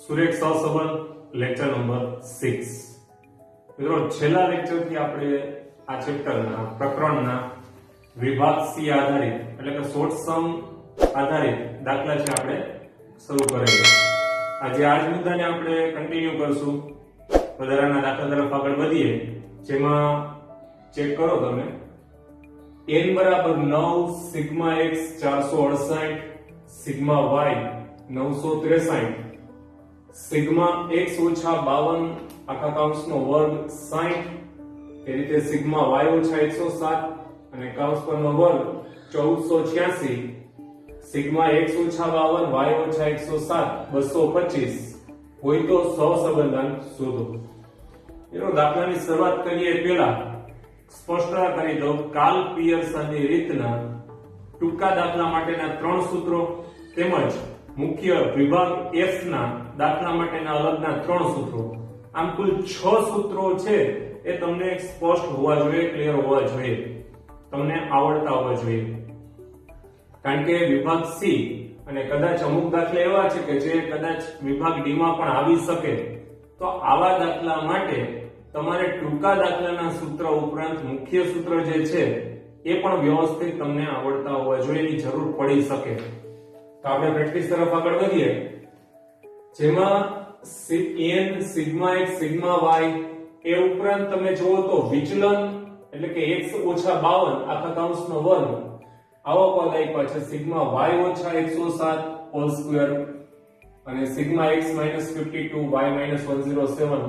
સુરેખ સહસંબંધ lecture number 6 મિત્રો છેલ્લા લેક્ચર થી આપણે આ ચેપ્ટરના પ્રકરણના વિભાગ સી આધારિત એટલે કે શોર્ટ સમ આધારિત દાખલા છે આપણે શરૂ કરેલા. આજે આ જ મુદ્દાને આપણે કન્ટિન્યુ કરશું. વધારાના દાખલા તરફ આગળ વધીએ, જેમાં ચેક કરો તમે n બરાબર 9 sigma x 468 sigma y 963 sigma x ઓછા 52 આખા કૌંસનો વર્ગ 60 એ રીતે સિગ્મા y ઓછા 107 અને કૌંસ પરનો વર્ગ 1486 સિગ્મા x ઓછા 52 y ઓછા 107 225 હોય તો સહસંબંધાંક શોધો. એનો દાખલાની શરૂઆત કરીએ પહેલા સ્પષ્ટતા કરી દો. કાર્લ પિયર્સનની રીતના ટૂંકા દાખલા માટેના 3 સૂત્રો તેમજ મુખ્ય વિભાગ F ના દાખલા માટેના અલગના 3 સૂત્રો, આમ કુલ 6 સૂત્રો છે એ તમને સ્પષ્ટ હોવા જોઈએ, ક્લિયર હોવા જોઈએ, તમને આવડતા હોવા જોઈએ. કારણ કે વિભાગ C અને કદાચ અમુક દાખલા એવા છે કે જે કદાચ વિભાગ D માં પણ આવી શકે, તો આવા દાખલા માટે તમારે ટૂંકા દાખલાના સૂત્ર ઉપરાંત મુખ્ય સૂત્ર જે છે એ પણ વ્યવસ્થિત તમને આવડતા હોવા જોઈએ, એની જરૂર પડી શકે. તો આપણે પ્રેક્ટિસ તરફ આગળ વધીએ, જેમાં n sigma x sigma y એ ઉપરાંત તમે જુઓ તો વિચલન એટલે કે x ઓછા 52 આખા કૌંસનો વર્ગ આવો પદ આપ્યા છે સિગ્મા y ઓછા 107 હોલ સ્ક્વેર અને સિગ્મા x 52 y 107.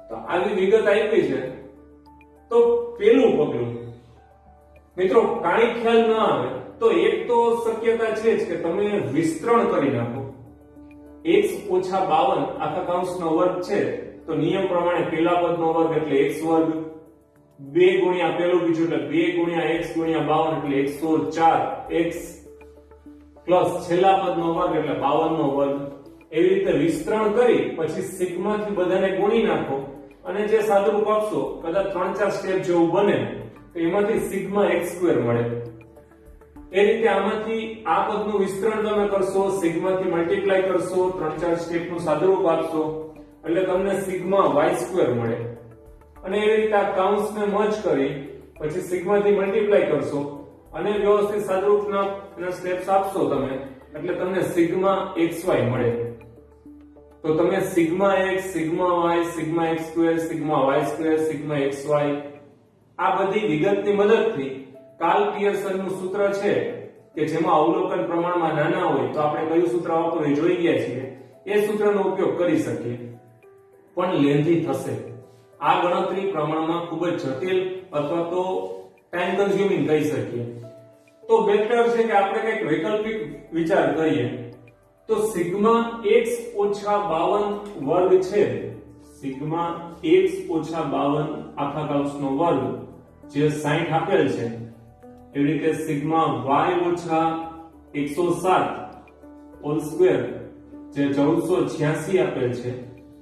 તો આવી વિગત આપી છે. તો પેલું પગલું મિત્રો કાંઈ ખ્યાલ ન આવે તો એક તો શક્યતા છે જ કે તમે વિસ્તરણ કરી નાખો. x ઓછા 52 આખા કૌંસનો વર્ગ છે તો નિયમ પ્રમાણે પેલા પદનો વર્ગ એટલે x વર્ગ, 2 ગુણ્યા પેલું બીજું એટલે 2 ગુણ્યા x ગુણ્યા 52 એટલે 104 x પ્લસ છેલ્લા પદનો વર્ગ એટલે 52 નો વર્ગ. એવી રીતે વિસ્તરણ કરી પછી સિગ્મા થી બધાને ગુણી નાખો અને જે સાદુરૂપ આપશો કદાચ 3-4 સ્ટેપ જેવું બને તો એમાંથી સિગ્મા x² મળે. એ રીતે આમાંથી આ પદનું વિસ્તરણ તમે કરશો, સિગ્મા થી મલ્ટીપ્લાય કરશો, 3-4 સ્ટેપનું સાદુરૂપ આપશો એટલે તમને સિગ્મા y² મળે. અને એ રીતે આ કૌંસને મર્જ કરી પછી સિગ્મા થી મલ્ટીપ્લાય કરશો અને વ્યવસ્થિત સાદુરૂપના સ્ટેપ્સ આપશો તમે એટલે તમને સિગ્મા xy મળે. તો તમે sigma x sigma y sigma x² sigma y² sigma xy આ બધી વિગતની મદદથી કાર્લ પિયર્સનનું સૂત્ર છે કે જેમાં અવલોકન પ્રમાણમાં નાના હોય તો આપણે કયું સૂત્ર વાપરવું જોઈ ગયા છીએ, એ સૂત્રનો ઉપયોગ કરી શકીએ. પણ લેન્ધી થશે. આ ગણતરી પ્રમાણમાં ખૂબ જ જટિલ અથવા તો ટાઈમ કન્ઝ્યુમિંગ કહી શકીએ. તો બેટર છે કે આપણે કંઈક વૈકલ્પિક વિચાર કરીએ. તો સિગ્મા x ઓછા 52 વર્ગ છે, સિગ્મા x ઓછા 52 આખા કૌંસનો વર્ગ જે 60 આપેલ છે, એવી રીતે સિગ્મા y ઓછા 107 હોલ સ્ક્વેર જે 1486 આપેલ છે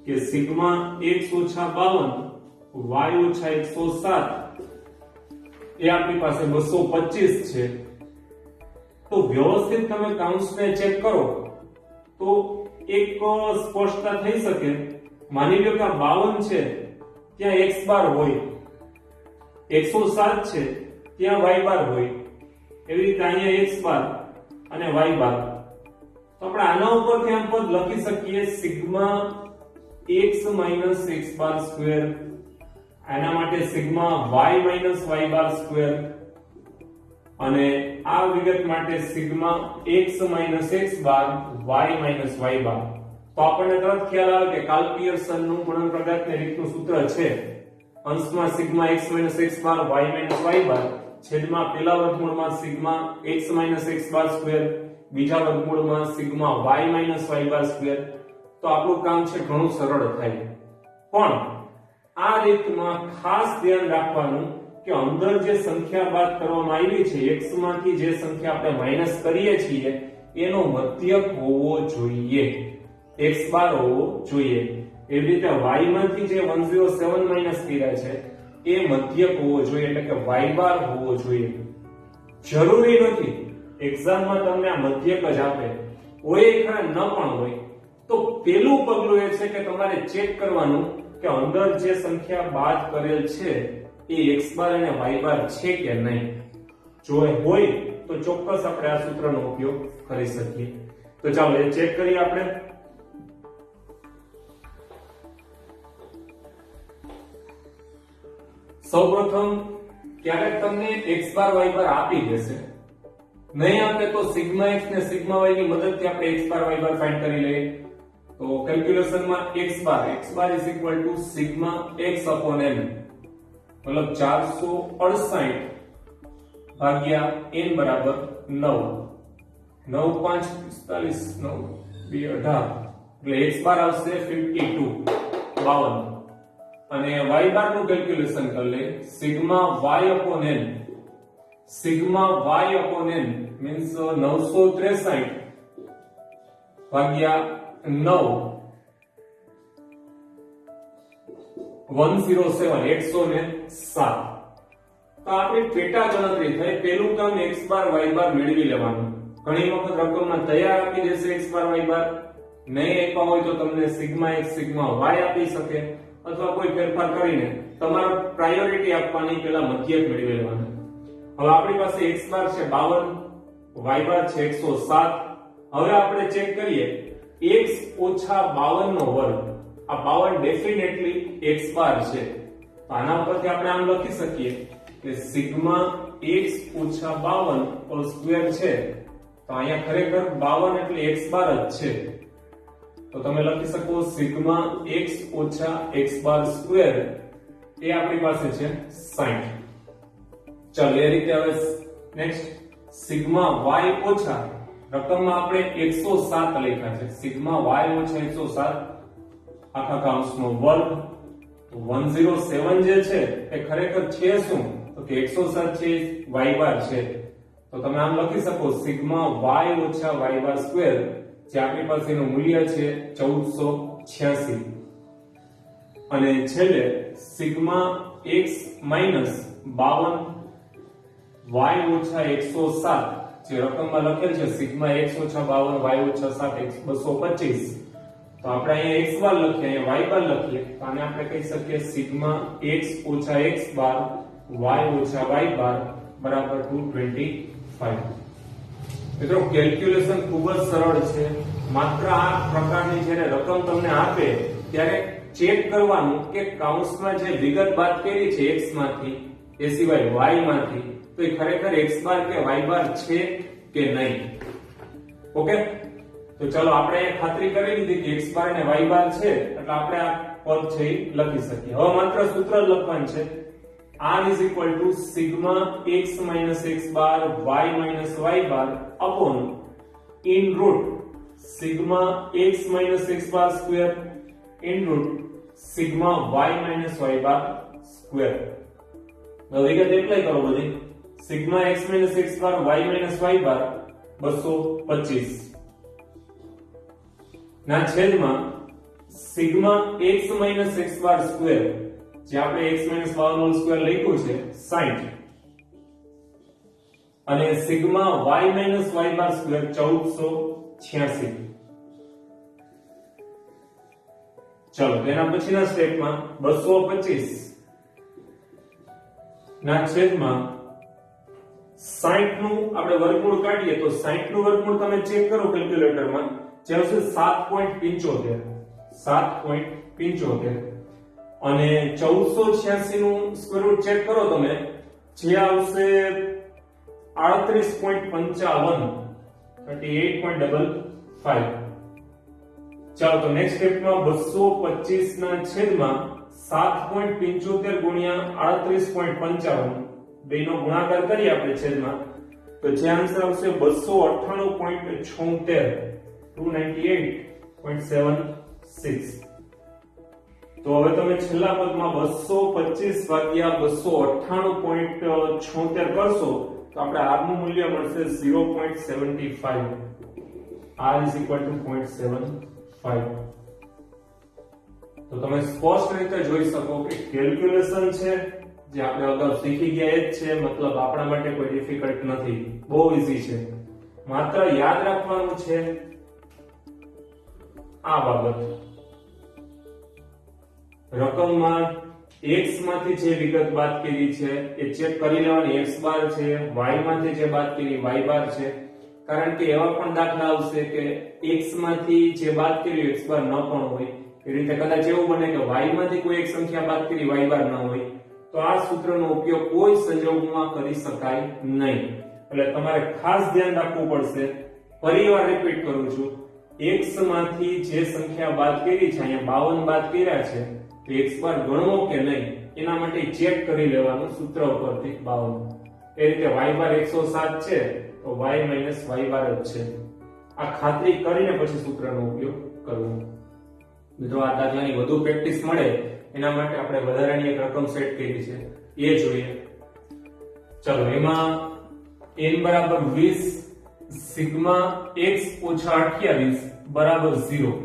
કે સિગ્મા x ઓછા 52 y ઓછા 107 એ આપણી પાસે 225 છે. તો વ્યવસ્થિત તમે કૌંસને ચેક કરો તો એક સ્પષ્ટતા થઈ શકે. માની લો કે આ 52 છે ત્યાં x બાર હોય, 107 છે ત્યાં y બાર હોય, એવી રીતે અહીંયા x બાર અને y બાર. તો આપણે આના ઉપરથી આમ પદ લખી શકીએ સિગ્મા x x બાર સ્ક્વેર, આના માટે સિગ્મા y y બાર સ્ક્વેર અને આ વિગત માટે સિગ્મા x x બાર y y બાર. તો આપણને તરત ખ્યાલ આવે કે કાર્લ પિયર્સનનું ગુણન પ્રદાથની રીતનું સૂત્ર છે અંશમાં સિગ્મા x x બાર y બાર છેદમાં પેલા વર્ગમૂળમાં સિગ્મા x x બાર સ્ક્વેર બીજા વર્ગમૂળમાં સિગ્મા y y બાર સ્ક્વેર. તો આપણું કામ છે ઘણું સરળ થાય. પણ આ રીતમાં ખાસ ધ્યાન રાખવાનું કે અંદર જે સંખ્યા બાદ કરવામાં આવી છે, x માંથી જે સંખ્યા આપણે માઈનસ કરીએ છીએ એનો મધ્યક હોવો જોઈએ, x બાર હોવો જોઈએ. એવી રીતે y માંથી જે 107 માઈનસ કર્યા છે એ મધ્યક હોવો જોઈએ એટલે કે y બાર હોવો જોઈએ. જરૂરી નથી એક્ઝામમાં તમને આ મધ્યક જ આપે, હોય ખરા ન પણ હોય, તો પેલું પગલું એ છે કે તમારે ચેક કરવાનું કે અંદર જે સંખ્યા બાદ કરેલ છે એ x બાર અને y બાર છે કે નહીં. જો હોય તો ચોક્કસ આપણે આ સૂત્રનો ઉપયોગ કરી શકીએ. તો ચાલો એ ચેક કરીએ આપણે. સૌપ્રથમ ક્યારેક તમને x બાર y બાર આપી દેશે, નહીં આપે તો સિગ્મા x ને સિગ્મા y ની મદદથી આપણે x બાર y બાર ફાઇન્ડ કરી લઈએ. તો કેલ્ક્યુલેશનમાં x bar is equal to sigma x upon n, મતલબ 468 ભાગ્યા n બરાબર 9. 9 5 45 9 2 18 એટલે x બાર આવશે 52 52. અને y બાર નું કેલ્ક્યુલેશન કરી લે. Sigma y upon n, sigma y upon n means 963 ભાગ્યા 9 107 107. તો આપણી પેટા ગણતરી થઈ. પેલું કામ x બાર y બાર મેળવી લેવાનું. ઘણી વખત રકમમાં તૈયાર આપી દેશે x બાર y બાર, નહીં આપ્યા હોય તો તમને સિગ્મા x સિગ્મા y આપી શકે, અથવા કોઈ ફેરફાર કરીને તમારે પ્રાયોરિટી આપવાની પેલા મધ્યક મેળવી લેવાનું. હવે આપણી પાસે x બાર છે 52, y બાર છે 107. હવે આપણે ચેક કરીએ x ઓછા 52 નો વર્ગ. આ 52 ડેફિનેટલી x બાર છે. તો આના પરથી આપણે આમ લખી શકીએ કે સિગ્મા x ઓછા 52 હોલ સ્ક્વેર છે. તો અહીંયા ખરેખર 52 એટલે x બાર જ છે. તો તમે લખી શકો સિગ્મા x ઓછા x બાર સ્ક્વેર એ આપણી પાસે છે 60. ચાલો એ રીતે હવે નેક્સ્ટ સિગ્મા y ઓછા, રકમમાં આપણે 107 લખ્યા છે, સિગ્મા y ઓછા 107 આખા કૌંસનો વર્ગ. 107 જે છે એ ખરેખર છે શું? તો કે 107 છે y બાર છે. તો તમે આમ લખી શકો સિગ્મા y ઓછા y બાર સ્ક્વેર, જે આપણી પાસે એનું મૂલ્ય છે 1486. અને છેલ્લે સિગ્મા x માઈનસ 52 y ઓછા 107, જે રકમમાં લખેલ છે સિગ્મા x ઓછા 52 y ઓછા 7 225. તો આપણે અહીંયા x બાર લખીએ, અહીંયા y બાર લખીએ, તો આને આપણે કહી શકીએ સિગ્મા x ઓછા x બાર y ઓછા y બાર બરાબર 225. મિત્રો કેલ્ક્યુલેશન ખૂબ જ સરળ છે. માત્ર આ પ્રકારની જ્યારે રકમ તમને આપે ત્યારે ચેક કરવાનું કે કૌંસમાં જે વિગત બાદ કરી છે x માંથી એ સિવાય y માંથી, તો એ ખરેખર x બાર કે y બાર છે કે નહીં. ઓકે, તો ચલો આપણે એ ખાતરી કરી લીધી કે x બાર અને y બાર છે, એટલે આપણે આ પદ છે એ લખી શકીએ. હવે માત્ર સૂત્ર લખવાનું છે. r is equal to sigma x minus x bar y minus y bar upon in root sigma x minus x bar square in root sigma y minus y bar square. હવે વિગત એપ્લાય કરો બધી. sigma x minus x bar y minus y bar 225 ના છેદમાં sigma x minus x bar square, જે આપણે x minus 52 whole square લખ્યું છે 60, અને સિગ્મા y minus y બાર સ્ક્વેર 1486. ચલો તેના પછીના સ્ટેપમાં 225 ના છેદમાં 60 નું આપણે વર્ગમૂળ કાઢીએ તો 60 નું વર્ગમૂળ તમે ચેક કરો કેલ્ક્યુલેટરમાં, જે આવશે 7.75 7.75. અને 1486 નું સ્ક્વેર રૂટ ચેક કરો તમે, જે આવશે 38.55 38.55. ચાલો તો નેક્સ્ટ સ્ટેપમાં 225 ના છેદમાં 7.75 ગુણ્યા 38.55 બેનો ગુણાકાર કરીએ આપણે છેદમાં, તો જે આન્સર આવશે 298.76 298.76. તો હવે તમે છેલ્લા પદમાં 225 ભાગ્યા 298.76 કરશો તો આપણે r નું મૂલ્ય મળશે 0.75. r is equal to 0.75. તો તમે સ્પષ્ટ રીતે જોઈ શકો કે કેલ્ક્યુલેશન છે જે આપણે અગાઉ શીખી ગયા એ જ છે, મતલબ આપણા માટે કોઈ ડિફિકલ્ટ નથી, બહુ ઈઝી છે. માત્ર યાદ રાખવાનું છે આ બાબત રકમમાં x માંથી જે વિગત બાદ કરી છે એ ચેક કરી લેવાની, x બાર છે, y માંથી જે બાદ કરી y બાર છે, કારણ કે એવા પણ દાખલા આવશે કે x માંથી જે બાદ કરી x બાર ન પણ હોય, એ રીતે કદાચ એવું બને કે y માંથી કોઈ એક સંખ્યા બાદ કરી y બાર ન હોય, તો આ સૂત્રનો ઉપયોગ કોઈ સંજોગોમાં કરી શકાય નહીં. એટલે તમારે ખાસ ધ્યાન રાખવું પડશે. ફરીવાર રિપીટ કરું છું, x માંથી જે સંખ્યા બાદ કરી છે, અહીંયા 52 બાદ કર્યા છે, તો x બાર ગણવો કે નહીં એના માટે ચેક કરી લેવાનું સૂત્ર ઉપરથી 52. એ રીતે y બાર 107 છે તો y માઈનસ y બાર જ છે. આ ખાતરી કરીને પછી સૂત્રનો ઉપયોગ કરવો. મિત્રો આ દાખલાની વધુ પ્રેક્ટિસ મળે એના માટે આપણે વધારાની એક રકમ સેટ કરી છે એ જોઈએ. ચલો એમાં n બરાબર 20 સિગ્મા x ઓછા 28 બરાબર 0.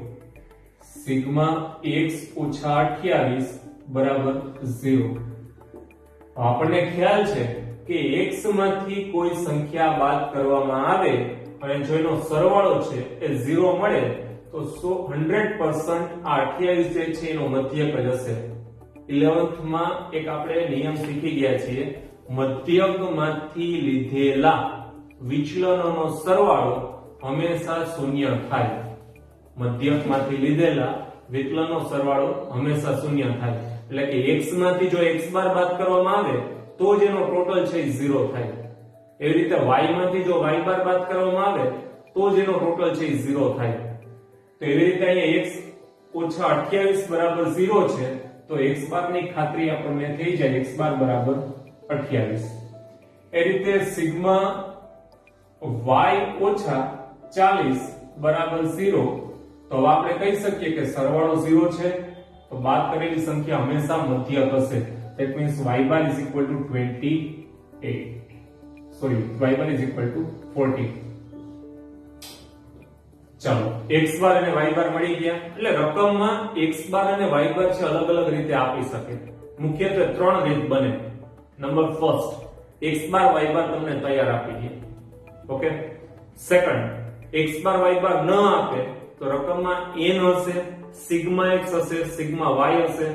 સિગ્મા x ઓછા 28 બરાબર 0. આપણને ખ્યાલ છે કે x માંથી કોઈ સંખ્યા બાદ કરવામાં આવે અને જો એનો સરવાળો છે એ 0 મળે તો 100% આ 28 જે છે એનો મધ્યક જ હશે. 11th માં એક આપણે નિયમ શીખી ગયા છીએ, મધ્યકમાંથી લીધેલા વિચલનોનો સરવાળો હંમેશા શૂન્ય થાય. મધ્યકમાંથી લીધેલા વિચલનનો સરવાળો હંમેશા શૂન્ય થાય. એટલે કે x માંથી જો x બાર બાદ કરવામાં આવે તો જ એનો ટોટલ છે 0 થાય. એવી રીતે y માંથી જો y બાર બાદ કરવામાં આવે તો જ એનો ટોટલ છે 0 થાય. તો એવી રીતે અહીંયા x ઓછા 28 બરાબર 0 છે તો x બાર ની ખાતરી આપણને થઈ જાય, x બાર બરાબર 28. એ રીતે સિગ્મા y ઓછા 40 બરાબર 0, તો આપણે કહી શકીએ કે સરવાળો 0 છે તો બાદ કરેલી સંખ્યા હંમેશા મધ્યક હશે. That means y bar is equal to 28. Sorry, y bar is equal to 40. ચાલો x બાર અને y બાર મળી ગયા. એટલે રકમમાં x બાર અને y બાર છે અલગ અલગ રીતે આપી શકે. મુખ્યત્વે ત્રણ રીત બને. નંબર ફર્સ્ટ, x બાર y બાર તમને તૈયાર આપી દે. ઓકે. સેકન્ડ, x બાર y બાર ન આપે તો રકમમાં n હશે, સિગ્મા x હશે, સિગ્મા y હશે,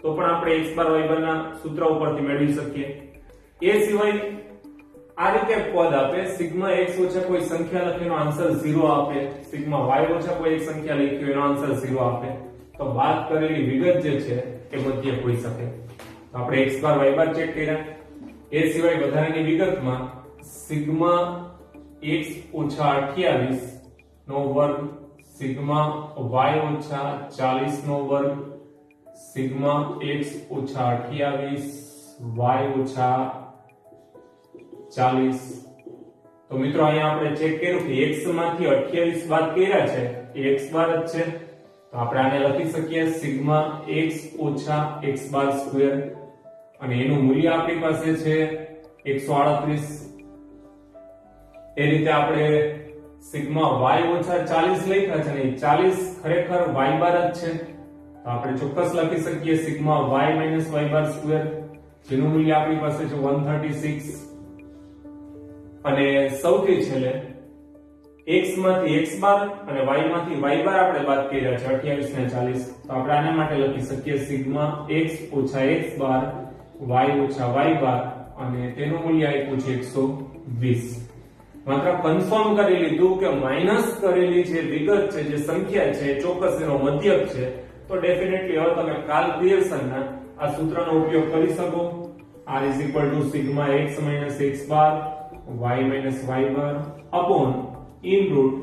તો પણ આપણે x બાર y બાર ના સૂત્ર ઉપરથી મેળવી શકીએ. એ સિવાય આ રીતે પદ આપે, સિગ્મા x ઓછા કોઈ સંખ્યા લખી એનો આન્સર 0 આપે, સિગ્મા y ઓછા કોઈ એક સંખ્યા લખી એનો આન્સર 0 આપે, તો બાદ કરેલી વિગત જે છે એ મધ્યક હોઈ શકે. તો આપણે x બાર y બાર ચેક કર્યા. એ સિવાય વધારાની વિગતમાં સિગ્મા x ઓછા 28 નો વર્ગ, સિગ્મા y ઓછા 40 નો વર્ગ, સિગ્મા x ઓછા 28 y ઓછા 40. તો મિત્રો અહીંયા આપણે ચેક કર્યું કે x માંથી 28 બાદ કર્યા છે એ x બાર જ છે, તો આપણે આને લખી શકીએ સિગ્મા x ઓછા x બાર સ્ક્વેર, અને એનું મૂલ્ય આપણી પાસે છે 138. એ રીતે આપણે સિગ્મા y ઓછા 40 લખ્યા છે અને 40 ખરેખર y બાર જ છે, તો આપણે ચોક્કસ લખી શકીએ સિગ્મા y માઈનસ y બાર સ્ક્વેર, જેનું મૂલ્ય આપણી પાસે છે 136. અને સૌથી છેલ્લે x માંથી x બાર અને y માંથી y બાર આપણે બાદ કર્યા છે 28 ને 40, તો આપણે આના માટે લખી શકીએ સિગ્મા x ઓછા x બાર y ઓછા y બાર, અને તેનું મૂલ્ય આપ્યું છે 120. માત્ર કન્ફર્મ કરી લીધું કે માઈનસ કરેલી જે વિગત છે, જે સંખ્યા છે, ચોક્કસ એનો મધ્યક છે, તો ડેફિનેટલી હવે તમે કાલ્ક્યુલેશનના આ સૂત્રનો ઉપયોગ કરી શકો. r is equal to sigma x minus x bar y minus y bar upon in root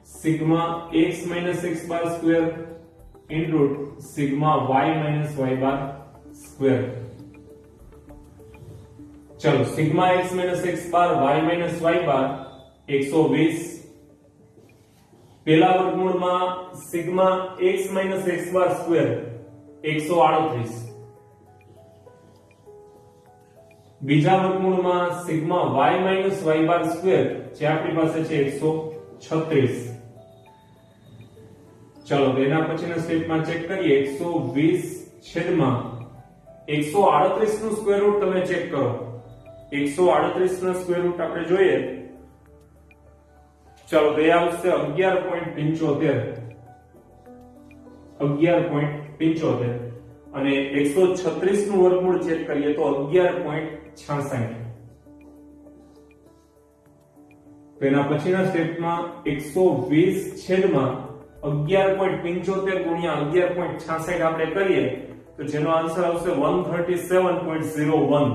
sigma x minus x bar square in root sigma y minus y bar square. चलो sigma x minus x bar y minus y bar 120, पहला वर्गमूळમાં sigma x minus x bar square 138, બીજા વર્ગમૂળમાં sigma y minus y bar square જે આપણી પાસે છે 136. ચલો તો એના પછીના સ્ટેપમાં ચેક કરીએ. 120 છેદમાં 138 નું સ્ક્વેર રૂટ તમે ચેક કરો. 138 નો સ્ક્વેર રૂટ આપણે જોઈએ. ચલો તો એ આવશે 11.75. 11.75 અને 136 નું વર્ગમૂળ ચેક કરીએ તો 11.66. તો એના પછીના સ્ટેપમાં 120 છેદમાં 11.75 ગુણ્યા 11.66 આપણે કરીએ તો જેનો આન્સર આવશે 137.01.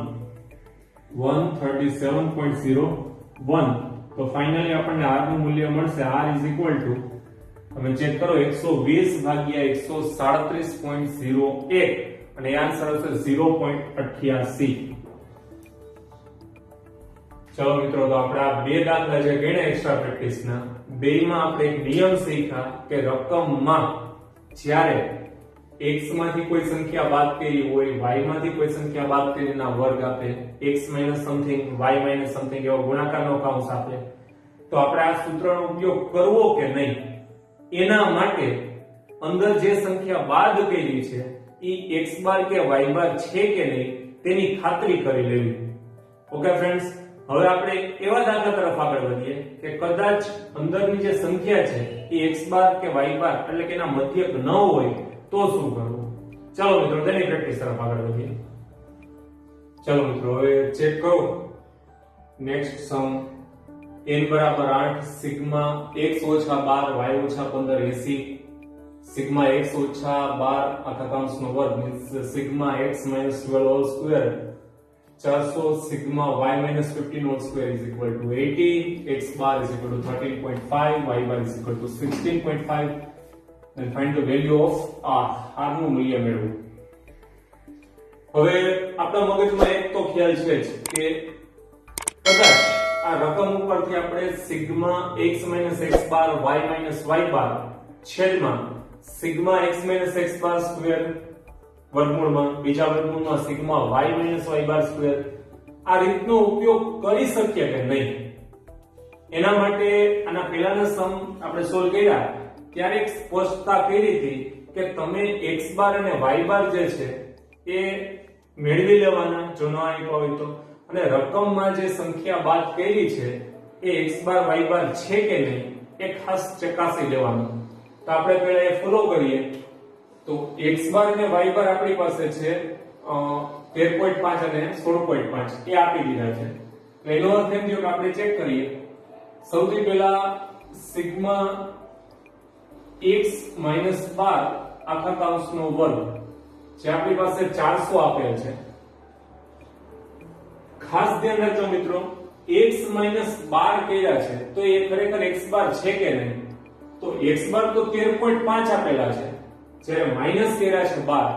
137.01. તો ફાઇનલી આપણને r નું મૂલ્ય મળશે. r ઇઝ ઇક્વલ ટુ તમે ચેક કરો 120 ભાગ્યા 137.01 અને આન્સર આવશે 0.88. ચલો મિત્રો, તો આપણે આ બે દાખલા જે ગણ્યા એક્સ્ટ્રા પ્રેક્ટિસના, બેમાં આપણે એક નિયમ શીખ્યા કે રકમમાં જ્યારે x માંથી કોઈ સંખ્યા બાદ કરી હોય, y માંથી કોઈ સંખ્યા બાદ કરીના વર્ગ આપે, x - સમથિંગ y - સમથિંગ એવો ગુણાકારનો કૌંસ આપે, તો આપણે આ સૂત્રનો ઉપયોગ કરવો કે નહીં એના માટે અંદર જે સંખ્યા બાદ કરી છે એ x બાર કે y બાર છે કે નહીં તેની ખાતરી કરી લેવી. ઓકે ફ્રેન્ડ્સ, હવે આપણે એવા દાખલા તરફ આગળ વધીએ કે કદાચ અંદરની જે સંખ્યા છે એ x બાર કે y બાર એટલે કે એના મધ્યક ન હોય તો શું કરવું? ચાલો મિત્રો, તેની પ્રેક્ટિસ તરફ આગળ વધીએ. ચાલો મિત્રો, હવે ચેક કરો નેક્સ્ટ સમ. n બરાબર 8 સિગ્મા x ઓછા 12 y ઓછા 15 80 સિગ્મા x ઓછા 12 આખા કૌંસનો વર્ગ means sigma x minus 12 whole square 400 sigma y minus 15 whole square is equal to 80. x bar is equal to 13.5, y bar is equal to 16.5. and find the value of r. r નું મૂલ્ય મેળવો. હવે આપણા મગજમાં એક તો ખ્યાલ છે જ કે કદાચ આ રકમ ઉપરથી આપણે સિગ્મા x - x બાર y - y બાર છેદમાં સિગ્મા x - x બાર સ્ક્વેર વર્ગમૂળમાં બીજા વર્ગમૂળમાં સિગ્મા y - y બાર સ્ક્વેર આ રીતનો ઉપયોગ કરી શકીએ કે નહીં, એના માટે આના પહેલાના સમ આપણે સોલ્વ કર્યા ત્યારે એક સ્પષ્ટતા કરી હતી કે તમે x બાર અને y બાર જે છે એ મેળવી લેવાના જો ન આપ્યા હોય તો, અને રકમમાં જે સંખ્યા બાદ કરી છે એ x બાર y બાર છે કે નહીં એ ખાસ ચકાસી લેવાનું. તો આપણે પહેલા એ ફોલો કરીએ. તો x બાર અને y બાર આપણી પાસે છે 13.5 અને 16.5 એ આપી દીધા છે. એનો અર્થ એમ થયો કે આપણે ચેક કરીએ. સૌથી પહેલા સિગ્મા x - 12 આખા કૌંસનો વર્ગ જે આપણી પાસે 400 આપેલ છે. ખાસ ધ્યાન રાખજો મિત્રો, x - 12 કર્યા છે તો એ ખરેખર x બાર છે કે નહીં? તો x બાર તો 13.5 આપેલા છે, જ્યારે માઈનસ કર્યા છે 12,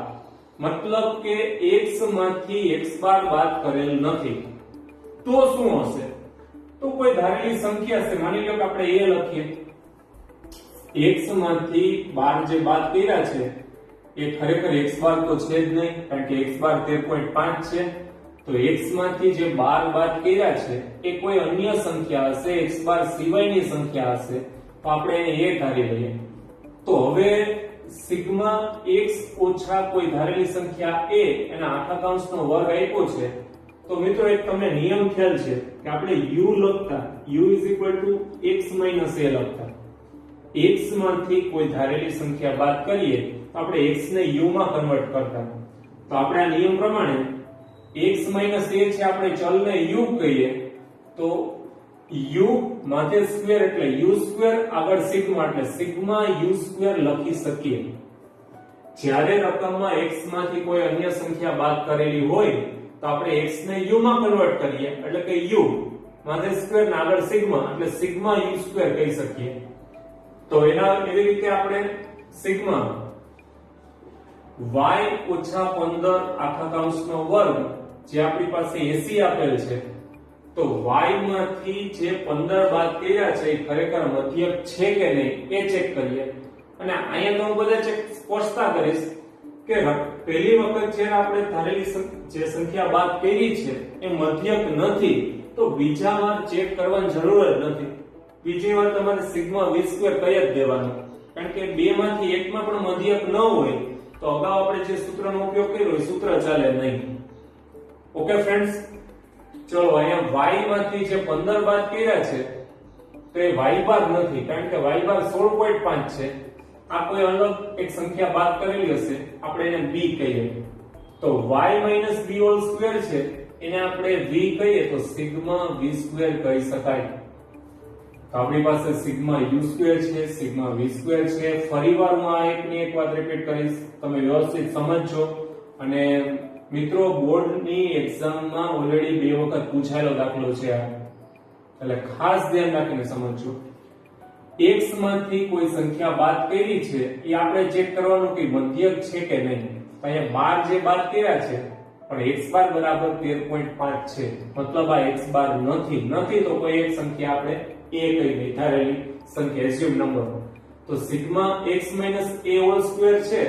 મતલબ કે x માંથી x બાર બાદ કરેલ નથી. તો શું હશે? તો કોઈ ધારેલી સંખ્યા છે. માની લો કે આપણે a લખીએ. x માંથી 12 જે બાદ કર્યા છે એ ખરેખર x બાર તો છે જ નહીં, કારણ કે x બાર 13.5 છે. તો x માંથી જે 12 બાદ કર્યા છે એ કોઈ અન્ય સંખ્યા હશે, x બાર સિવાયની સંખ્યા હશે, તો આપણે એને a ધારી લઈએ. તો હવે સિગ્મા x ઓછા કોઈ ધારેલી સંખ્યા a એના આખા કૌંસનો વર્ગ આપ્યો છે. તો મિત્રો એક તમને નિયમ ખ્યાલ છે કે આપણે u લખતા u = x - a લખતા x માંથી કોઈ ધારેલી સંખ્યા બાદ કરીએ તો આપણે x ને u માં કન્વર્ટ કરતા. તો આપણે આ નિયમ પ્રમાણે x - a છે આપણે ચલને u કહીએ તો u માથે સ્ક્વેર એટલે u સ્ક્વેર આગળ સિગ્મા એટલે સિગ્મા u સ્ક્વેર લખી શકીએ. જ્યારે રકમમાં x માંથી કોઈ અન્ય સંખ્યા બાદ કરેલી હોય તો આપણે x ને u માં કન્વર્ટ કરીએ એટલે કે u માથે સ્ક્વેર ને આગળ સિગ્મા એટલે સિગ્મા u સ્ક્વેર કહી શકીએ. તો એવી રીતે આપણે સિગ્મા y - 15 આખા કૌંસનો વર્ગ જે આપણી પાસે 80 આપેલ છે, તો y માંથી જે 15 બાદ કર્યા છે એ ખરેખર મધ્યક છે કે નહીં એ ચેક કરીએ. અને અહીંયા તો હું બધા ચેક સ્પષ્ટતા કરીશ કે પહેલી વખત જ્યારે આપણે ધારેલી જે સંખ્યા બાદ કરી છે એ મધ્યક નથી તો બીજા વાર ચેક કરવાની જરૂર જ નથી. બીજી વાર તમારે સિગ્મા v સ્ક્વેર કહી જ દેવાનું, કારણ કે બે માંથી એકમાં પણ મધ્યક ન હોય તો અગાઉ આપણે જે સૂત્રનો ઉપયોગ કર્યો એ સૂત્ર ચાલે નહીં. ઓકે ફ્રેન્ડ્સ, ચલો અહીંયા y માંથી જે 15 બાદ કર્યા છે તો એ y બાર નથી, કારણ કે y બાર 16.5 છે. આ કોઈ અલગ એક સંખ્યા બાદ કરેલી હશે, આપણે એને b કહીએ, તો y - b હોલ સ્ક્વેર છે એને આપણે v કહીએ તો સિગ્મા v સ્ક્વેર કહી શકાય. તો આપણી પાસે સિગ્મા u સ્ક્વેર છે, સિગ્મા v સ્ક્વેર છે. ફરીવાર હું આ એકની એક વાત રિપીટ કરીશ, તમે વ્યવસ્થિત સમજજો. અને મિત્રો, બોર્ડની એક્ઝામમાં ઓલરેડી 2 વખત પૂછાયેલો દાખલો છે આ, એટલે ખાસ ધ્યાન રાખીને સમજજો. x માંથી કોઈ સંખ્યા બાદ કરી છે એ આપણે ચેક કરવાનું કે મધ્યક છે કે નહીં. અહીંયા 12 જે બાદ કર્યા છે પણ x બાર બરાબર 13.5 છે, મતલબ આ x બાર નથી તો કોઈ એક સંખ્યા આપણે a કહી દઈએ, ધારેલી સંખ્યા, એસ્યુમ નંબર. તો sigma x - a whole square છે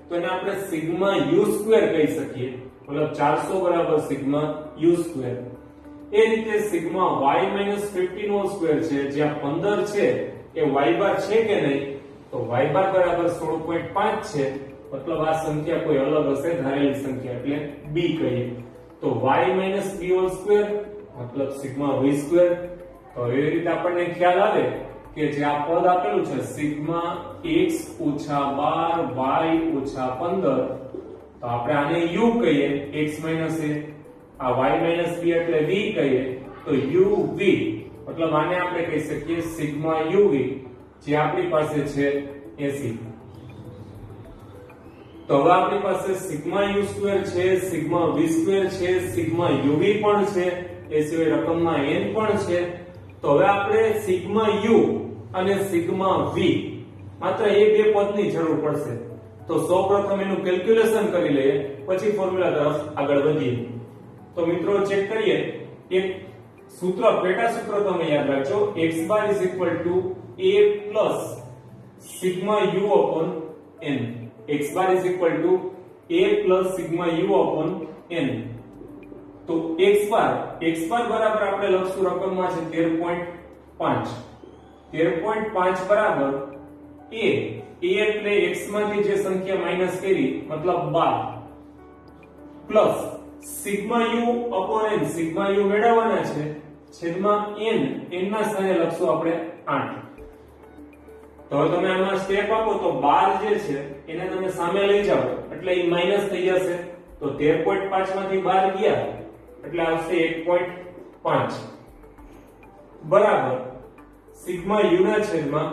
તો એને આપણે સિગ્મા u સ્ક્વેર કહી શકીએ, મતલબ 400 બરાબર સિગ્મા u સ્ક્વેર. એ રીતે સિગ્મા y - 15 હોલ સ્ક્વેર છે, જ્યાં 15 છે એ y બાર છે કે નહીં, તો y બાર બરાબર 16.5 છે, મતલબ આ સંખ્યા કોઈ અલગ હશે, ધારેલી સંખ્યા, એટલે b કહીએ. તો y - b હોલ સ્ક્વેર મતલબ સિગ્મા v સ્ક્વેર. તો એવી રીતે આપણને ખ્યાલ આવે કે જે આ પદ આપેલું છે સિગ્મા x - 12 y - 15, તો આપણે આને u કહીએ, x - a, આ y - b એટલે v કહીએ, તો uv મતલબ આને આપણે કહી શકીએ સિગ્મા uv, જે આપણી પાસે છે 80. તો હવે આપણી પાસે સિગ્મા u સ્ક્વેર છે, સિગ્મા v સ્ક્વેર છે, સિગ્મા uv પણ છે, એ સિવાય રકમમાં n પણ છે. તો હવે આપણે સિગ્મા u અને સિગ્મા v માત્ર એ બે પદની જરૂર પડશે. તો સૌપ્રથમ એનું કેલ્ક્યુલેશન કરી લઈએ, પછી ફોર્મ્યુલા તરફ આગળ વધીએ. તો મિત્રો ચેક કરીએ, એક સૂત્ર, પેટા સૂત્ર તમે યાદ રાખજો, x bar a sigma u n. x bar a sigma u n. તો x બાર બરાબર આપણે લખશું રકમમાં છે 13.5. 13.5 બરાબર a એટલે x માંથી જે સંખ્યા માઈનસ કરી મતલબ 12 plus sigma u n, sigma u મેળવવાના છે, છેદમાં n ના સ્થાને લખશું આપણે 8. તો તમે આમાં સ્ટેપ આપો તો 12 જે છે એને તમે સામે લઈ જાઓ એટલે એ માઈનસ થઈ જશે. તો 13.5 માંથી 12 ગયા એટલે આવશે 1.5 બરાબર સિગ્મા u ના છેદમાં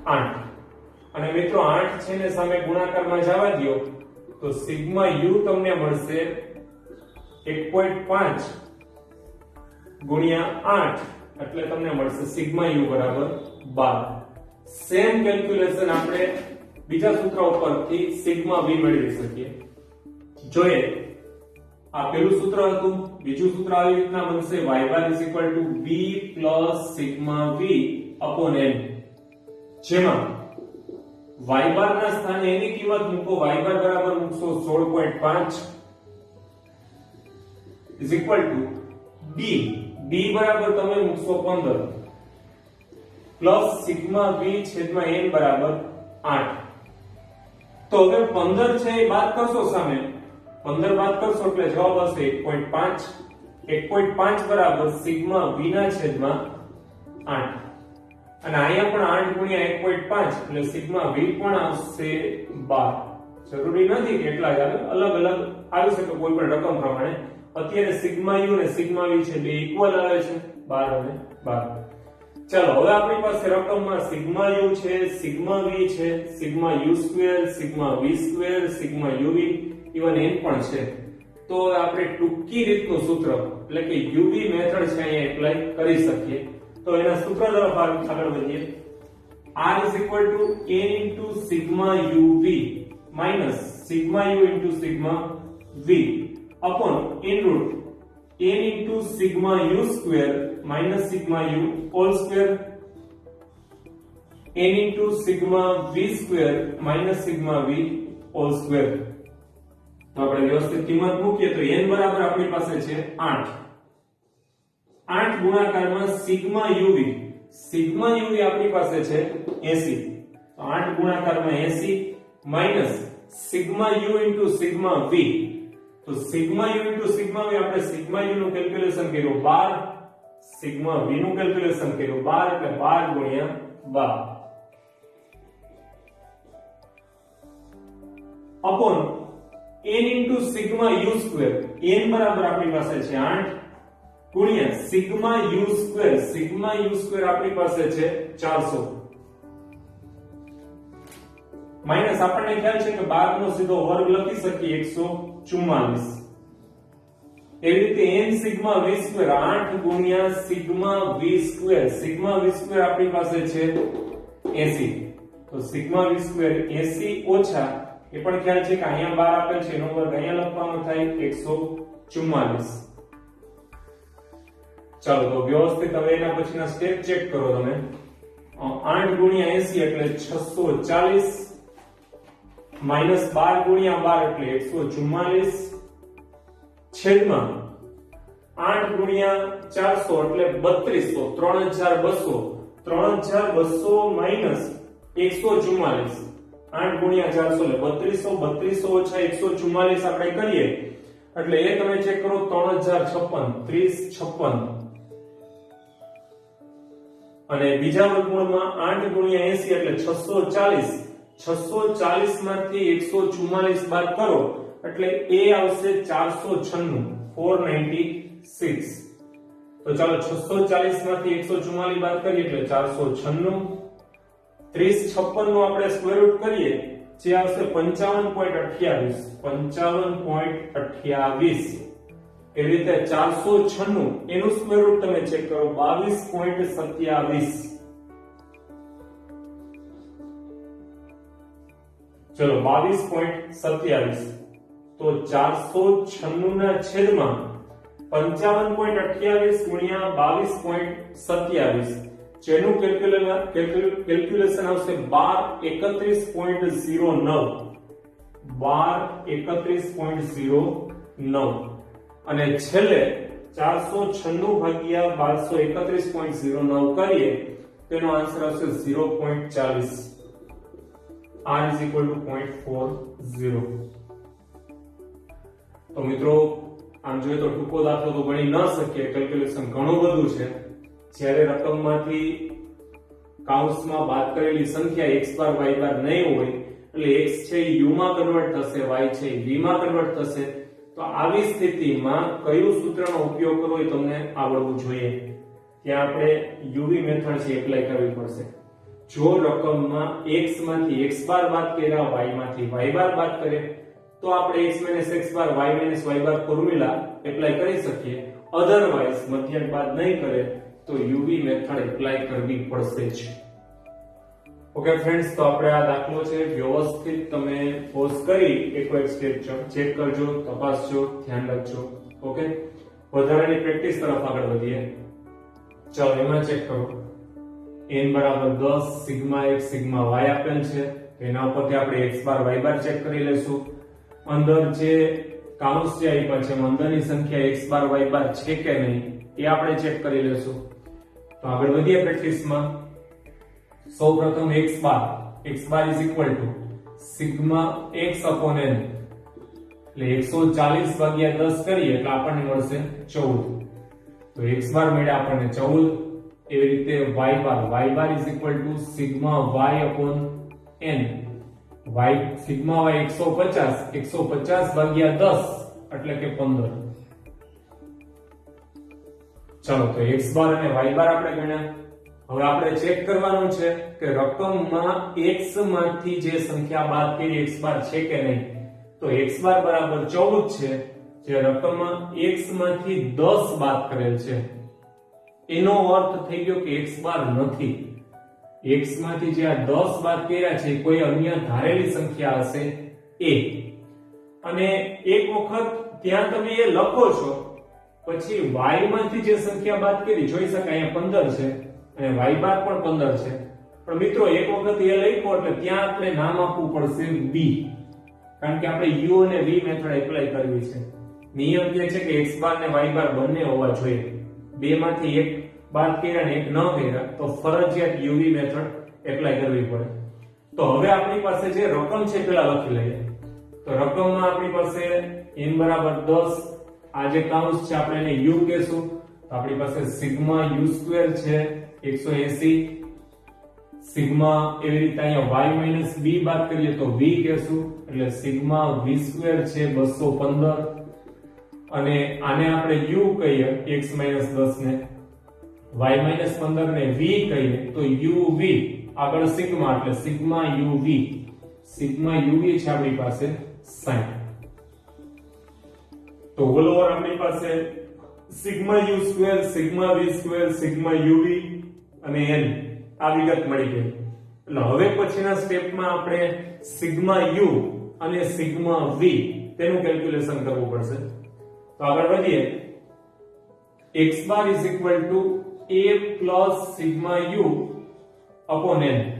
8. અને મિત્રો 8 છે ને સામે ગુણાકારમાં જવા દો તો સિગ્મા u તમને મળશે 1.5 ગુણ્યા 8 એટલે તમને મળશે સિગ્મા u બરાબર 12. સેમ કેલ્ક્યુલેશન આપણે બીજા સૂત્ર ઉપરથી સિગ્મા v મેળવી શકીએ. જોઈએ, આ પહેલું સૂત્ર હતું, બીજું સૂત્ર આવી રીતના બનશે y બાર b સિગ્મા v n, જેમાં y બાર ના સ્થાને એની કિંમત મૂકો, y બાર બરાબર મૂકશો 16.5 b બરાબર તમે મૂકશો 15 પ્લસ સિગ્મા v છેદમાં n બરાબર 8. તો હવે 15 છે એ બાદ કરશો, સામે 15 બાદ કરશો એટલે જવાબ આવશે 1.5. 1.5 બરાબર સિગ્મા v ના છેદમાં 8. અને અહીંયા પણ 8 ગુણ્યા 1.5 એટલે સિગ્મા v પણ આવશે 12. જરૂરી નથી કે એટલા જ આવે, અલગ અલગ આવી શકે કોઈ પણ રકમ પ્રમાણે. અત્યારે સિગ્મા u અને સિગ્મા v છે બે ઇક્વલ આવે છે, 12 અને 12. ચાલો, હવે આપણી પાસે રકમમાં સિગ્મા u છે, સિગ્મા v છે, sigma u square, sigma v square, sigma uv, even n પણ છે. તો આપણે ટૂંકી રીતનું સૂત્ર એટલે કે uv મેથડ છે અહીંયા એપ્લાય કરી શકીએ. તો એના સૂત્ર તરફ આગળ વધીએ. r n sigma uv minus sigma u sigma v upon n root n sigma u square minus sigma u whole square n sigma v square minus sigma v whole square. તો આપણે વ્યવસ્થિત કિંમત મૂકીએ તો n બરાબર આપણી પાસે છે 8. 8 ગુણાકારમાં સિગ્મા uv, સિગ્મા uv આપણી પાસે છે 80. તો 8 ગુણાકારમાં 80 minus sigma u sigma v. તો સિગ્મા u સિગ્મા v આપણે સિગ્મા u નું કેલ્ક્યુલેશન કર્યું 12, સિગ્મા v નું કેલ્ક્યુલેશન કર્યું 12 એટલે 12 ગુણ્યા 12. Upon n into sigma u square. n બરાબર આપણી પાસે છે 8 ગુણ્યા sigma u square. Sigma u square આપણી પાસે છે 400 માઈનસ આપણને ખ્યાલ છે કે 12 નો સીધો વર્ગ લખી શકીએ 144. એવી રીતે n સિગ્મા v સ્ક્વેર 8 ગુણ્યા sigma v square. Sigma v square આપણી પાસે છે 80. તો સિગ્મા v સ્ક્વેર 80 ઓછા એ પણ ખ્યાલ છે કે અહીંયા 12 આપેલ છે એનો વર્ગ અહીંયા લખવાનો થાય 144. ચાલો તો વ્યવસ્થિત હવે એના પછીના સ્ટેપ ચેક કરો તમે. 8 ગુણ્યા 80 એટલે 640 માઈનસ 12 ગુણ્યા 12 એટલે 144 છેદમાં 8 ગુણ્યા 400 એટલે 3200. 3200 માઈનસ 144. 8 ગુણ્યા 400 એટલે 3200 ઓછા 144 આપણે કરીએ એટલે એ તમે ચેક કરો 3056 અને બીજા વર્ગમૂળમાં 8 ગુણ્યા 80 એટલે 640. 640 માંથી 144 બાદ કરો એટલે એ આવશે 496 496. તો ચાલો 640 માંથી 144 બાદ કરીએ એટલે 496. 3056 નો આપણે સ્ક્વેર રૂટ કરીએ જે આવશે 55.28. 55.28 એ રીતે 496 એનું સ્ક્વેર રૂટ તમે ચેક કરો 22.27. ચલો 22.27 તો 496 ના છેદમાં 55.28 ગુણ્યા 22.27 જેનું કેલ્ક્યુલેશન આવશે 1231.09. 1231.09 અને છેલ્લે 496 ભાગ્યા 1231.09 કરીએ તેનો આન્સર આવશે 0.40. r is equal to 0.40. તો મિત્રો આમ જોઈએ તો ટૂંકો દાખલો તો ગણી ન શકીએ, કેલ્ક્યુલેશન ઘણું બધું છે. જ્યારે રકમમાંથી કૌંસમાં બાદ કરેલી સંખ્યા x બાર y બાર નહીં હોય એટલે x છે એ u માં કન્વર્ટ થશે, y છે એ v માં કન્વર્ટ થશે. તો આવી સ્થિતિમાં કયું સૂત્રનો ઉપયોગ કરવો એ તમને આવડવું જોઈએ. ત્યાં આપણે uv મેથડ છે એપ્લાય કરવી પડશે. જો રકમમાં x માંથી x બાર બાદ કર્યા, y માંથી y બાર બાદ કરે તો આપણે x x બાર y y બાર ફોર્મ્યુલા એપ્લાય કરી શકીએ. અધરવાઇઝ મધ્યક બાદ નહીં કરે તો uv મેથડ એપ્લાય કરવી પડશે જ. ઓકે ફ્રેન્ડ્સ, તો આપણે આ દાખલો છે વ્યવસ્થિત તમે પોઝ કરી એકવાર સ્ટેપ ચેક કરજો, તપાસજો, ધ્યાન રાખજો. ઓકે, વધારાની પ્રેક્ટિસ તરફ આગળ વધીએ. ચાલો એમાં ચેક કરો. n બરાબર 10 સિગ્મા x સિગ્મા y આપેલ છે. એના ઉપરથી આપણે x બાર y બાર ચેક કરી લેશું. અંદર જે કૌંસ જે આપ્યા છે અંદરની સંખ્યા x બાર y બાર છે કે નહીં એ આપણે ચેક કરી લેશું. તો આગળ વધીએ પ્રેક્ટિસમાં. સૌપ્રથમ x bar is equal to sigma x upon n એટલે 140 ભાગ્યા 10 કરીએ એટલે આપણને મળશે 14. તો x બાર મળ્યા આપણને 14. એવી રીતે y bar is equal to sigma y upon n. Sigma y 150 ભાગ્યા 10 એટલે કે 15. ચાલો તો x બાર અને y બાર આપણે ગણ્યા. હવે આપણે ચેક કરવાનું છે કે રકમમાં x માંથી જે સંખ્યા બાદ કરી x બાર છે કે નહીં. તો x બાર બરાબર 14 છે, જે રકમમાં x માંથી 10 બાદ કરેલ છે. એનો અર્થ થઈ ગયો કે x બાર નથી. x માંથી જે આ 10 બાદ કર્યા છે કોઈ અન્ય ધારેલી સંખ્યા હશે એ. અને એક વખત ત્યાં તમે એ લખો છો પછી y માંથી જે સંખ્યા બાદ કરી જોઈ શકાય અહીંયા 15 છે અને y બાર પણ 15 છે. પણ મિત્રો એક વખત એ લખ્યો એટલે ત્યાં આપણે નામ આપવું પડશે b, કારણ કે આપણે u અને v મેથડ એપ્લાય કરવી છે. નિયમ જે છે કે x બાર અને y બાર બંને હોવા જોઈએ. બે માંથી એક બાદ કર્યા ને એક ન કર્યા તો ફરજિયાત uv મેથડ એપ્લાય કરવી પડે. તો હવે આપણી પાસે જે રકમ છે પેલા લખી લઈએ. તો રકમમાં આપણી પાસે n બરાબર 10, આ જે કૌંસ છે આપણે એને u કહેશું. તો આપણી પાસે સિગ્મા u સ્ક્વેર છે 180, સિગ્મા એવી રીતે અહીંયા y b બાદ કરીએ તો v કહેશું એટલે સિગ્મા v² છે 215 અને આને આપણે u કહીએ x - 10 ને y - 15 ને v કહીએ તો uv આગળ સિગ્મા એટલે સિગ્મા uv છે આપણી પાસે 60 તો ઓલ ઓવર આપણી પાસે sigma u square sigma v square sigma uv અને n આ વિગત મળી ગઈ એટલે હવે પછીના સ્ટેપમાં આપણે સિગ્મા u અને સિગ્મા v તેનું કેલ્ક્યુલેશન કરવું પડશે તો આગળ વધીએ x bar a plus sigma u upon n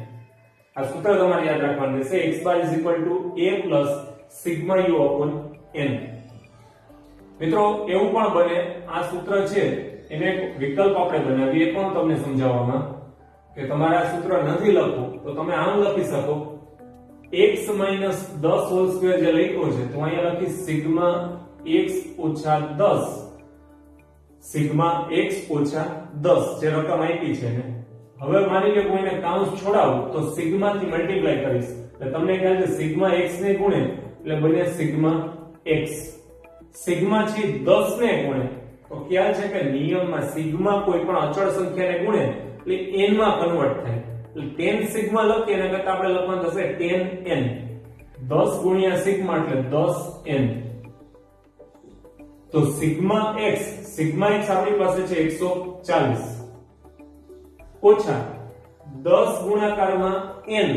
આ સૂત્ર તમારે યાદ રાખવાનું છે x bar a plus sigma u upon n મિત્રો એવું પણ બને આ સૂત્ર છે એને એક વિકલ્પ આપણે બનાવીએ પણ તમને સમજાવવામાં કે તમારે આ સૂત્ર નથી લખવું તો તમે આમ લખી શકો x - 10 હોલ સ્ક્વેર જે લખ્યો છે તો અહીંયા લખી સિગ્મા x - 10 સિગ્મા x - 10 જે રકમ આપી છે ને હવે માની લો કોઈને કાઉન્સ છોડાવું તો સિગ્મા થી મલ્ટીપ્લાય કરીશ એટલે તમને ખ્યાલ છે સિગ્મા x ને ગુણે એટલે બને સિગ્મા x સિગ્મા થી 10 ને ગુણે તો ખ્યાલ છે કે નિયમમાં સિગ્મા કોઈ પણ અચળ સંખ્યાને ગુણે એટલે n માં કન્વર્ટ થાય એટલે 10 સિગ્મા લખીએ એના કરતા આપણે લખવાનું થશે 10n 10 ગુણ્યા સિગ્મા એટલે 10n તો સિગ્મા x આપણી પાસે છે 140 ઓછા 10 ગુણાકારમાં n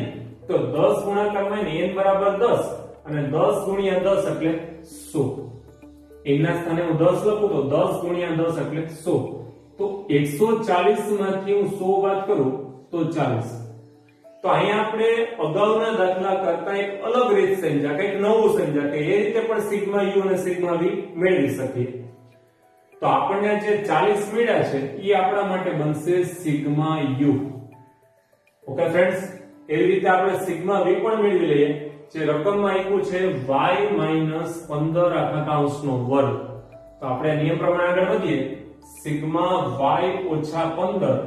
તો 10 ગુણાકારમાં n બરાબર 10 અને 10 ગુણ્યા 10 એટલે 100 એના સ્થાને હું 10 લખું તો 10 ગુણ્યા 10 એટલે 100 તો 140 માંથી હું 100 બાદ કરું તો 40 તો અહીંયા આપણે અગાઉના દાખલા કરતા એક અલગ રીત સમજ્યા કંઈક નવું સમજ્યા કે એ રીતે પણ સિગ્મા u અને સિગ્મા v મેળવી શકીએ તો આપણને જે 40 મળ્યા છે એ આપણા માટે બનશે સિગ્મા u ઓકે ફ્રેન્ડ્સ એવી રીતે આપણે સિગ્મા v પણ મેળવી લઈએ જે રકમમાં આપ્યું છે y - 15 આખા કૌંસનો વર્ગ તો આપણે નિયમ પ્રમાણે આગળ વધીએ સિગ્મા y - 15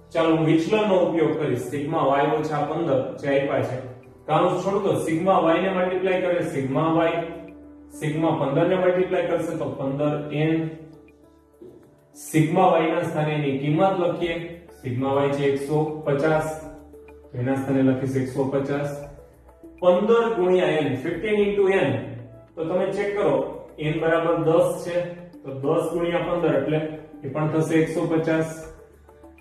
ચાલો હું વિચલનનો ઉપયોગ કરીશ સિગ્મા y - 15 જે આપ્યા છે કૌંસ છોડ દો સિગ્મા y ને મલ્ટીપ્લાય કરે સિગ્મા y સિગ્મા 15 ને મલ્ટીપ્લાય કરશે તો 15n સિગ્મા y ના સ્થાને એની કિંમત લખીએ સિગ્મા y છે 150 તો એના સ્થાને લખીશ 150 15 ગુણ્યા n 15 into n તો તમે ચેક કરો n બરાબર 10 છે તો 10 ગુણ્યા 15 એટલે એ પણ થશે 150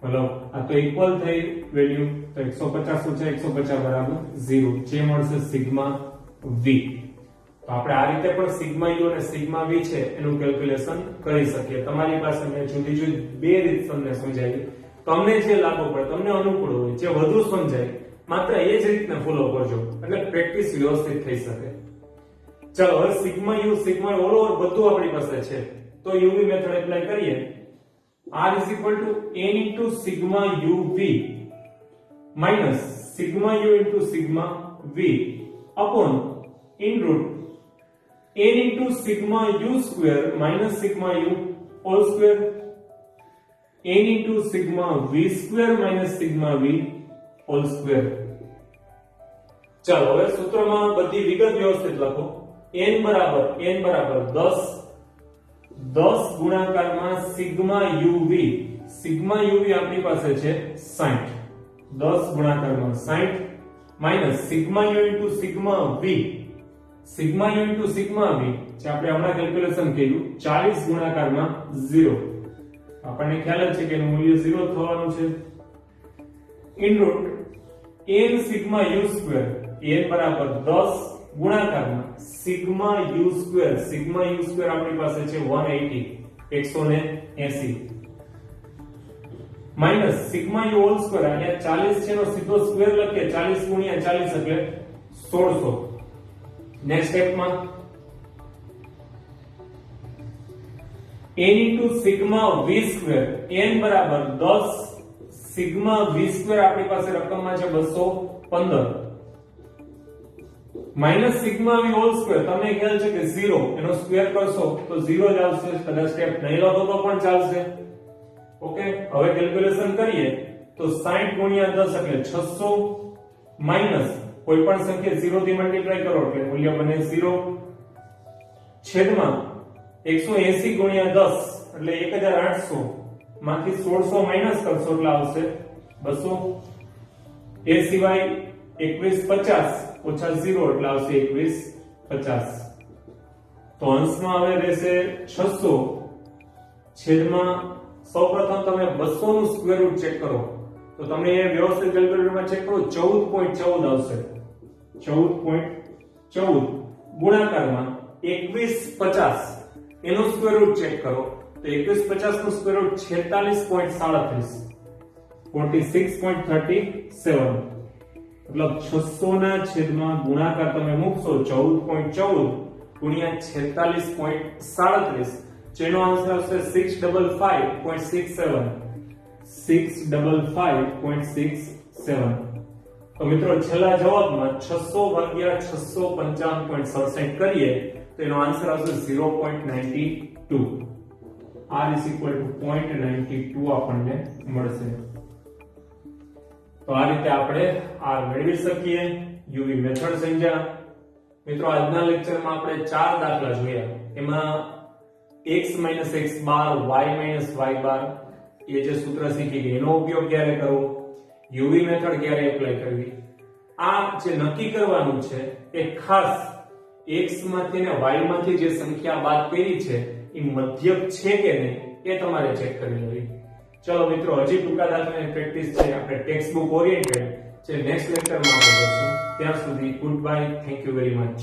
મતલબ આ તો ઇક્વલ થઈ વેલ્યુ તો 150 છે 150 બરાબર 0 જે મળશે સિગ્મા v તો આપણે આ રીતે પણ સિગ્મા u અને સિગ્મા v છે એનું કેલ્ક્યુલેશન કરી શકીએ તમારી પાસે મેં જુદી જુદી બે રીત તમને સમજાવી તમને જે લાગુ પડે તમને અનુકૂળ હોય જે વધુ સમજાય માત્ર એ જ રીતને ફોલો કરજો એટલે પ્રેક્ટિસ વ્યવસ્થિત થઈ શકે ચાલો હવે sigma u sigma all over બધું આપણી પાસે છે તો uv મેથડ એપ્લાય કરીએ r is equal to n into sigma uv minus sigma u into sigma v upon in root n into sigma u square minus sigma u whole square n into sigma v square minus sigma v whole square ચાલો હવે સૂત્રમાં બધી વિગત વ્યવસ્થિત લખો n બરાબર 10 10 ગુણાકારમાં sigma uv આપણી પાસે છે 60 10 ગુણાકારમાં 60 minus sigma u into sigma v જે આપણે હમણાં કેલ્ક્યુલેશન કર્યું 40 ગુણાકારમાં 0 આપણને ખ્યાલ જ છે કે એનું મૂલ્ય 0 થવાનું છે in root n sigma u square n બરાબર 10 ગુણાકારમાં સિગ્મા u સ્ક્વેર આપણી પાસે છે 180 minus sigma u whole square અહીંયા 40 છે નો સીધો સ્ક્વેર લખીએ 40 ગુણ્યા 40 એટલે 1600 નેક્સ્ટ સ્ટેપમાં n into sigma v square n બરાબર 10 સિગ્મા v સ્ક્વેર આપણી પાસે રકમમાં છે 215 minus sigma v whole square તમને ખ્યાલ છે કે 0 એનો સ્ક્વેર કરશો તો 0 જ આવશે કદાચ સ્ટેપ નહીં લખો તો પણ ચાલશે ઓકે હવે કેલ્ક્યુલેશન કરીએ તો તો 60 ગુણ્યા 10 એટલે 600 માઈનસ કોઈ પણ સંખ્યા 0 થી મલ્ટીપ્લાય કરો એટલે મૂલ્ય બને 0 છેદમાં 180 ગુણ્યા 10 એટલે 1800 માંથી 1600 માઈનસ કરશો એટલે આવશે 200 એ સિવાય 2150 ઓછા 0 એટલે આવશે 2150 તો અંશમાં હવે રહેશે 600 છેદમાં સૌપ્રથમ તમે 200 નું સ્ક્વેર રૂટ ચેક કરો તો તમને એ વ્યવસ્થિત કેલ્ક્યુલેટરમાં ચેક કરો 14.14 આવશે 14.14 ગુણાકારમાં 2150 એનો સ્ક્વેર રૂટ ચેક કરો તો 2150 નું સ્ક્વેર રૂટ 46.37 46.37 મતલબ 600 ના છેદમાં ગુણાકાર તમે મૂકશો 14.14 ગુણ્યા 46.37 જેનો આન્સર આવશે 655.67 655.67 તો મિત્રો છેલ્લા જવાબમાં 600 ભાગ્યા 655.67 કરીએ તો એનો આન્સર આવશે 0.92 r is equal to 0.92 આપણને મળશે તો આ રીતે આપણે r મેળવી શકીએ યુવી મેથડ સમજ્યા મિત્રો આજના લેક્ચરમાં આપણે 4 દાખલા જોયા એમાં x - x બાર y - y બાર એ જે સૂત્ર શીખી ગયા એનો ઉપયોગ ક્યારે કરવો યુવી મેથડ ક્યારે એપ્લાય કરવી આ જે નક્કી કરવાનું છે એ ખાસ x માંથી અને y માંથી જે સંખ્યા બાદ કરી છે એ મધ્યક છે કે નહીં એ તમારે ચેક કરી લેવી ચલો મિત્રો હજી ટૂંકા દાખલાની પ્રેક્ટિસ છે આપણે ટેક્સ્ટ બુક ઓરિએન્ટેડ જે નેક્સ્ટ લેક્ચરમાં આપણે કરશું ત્યાં સુધી good bye thank you very much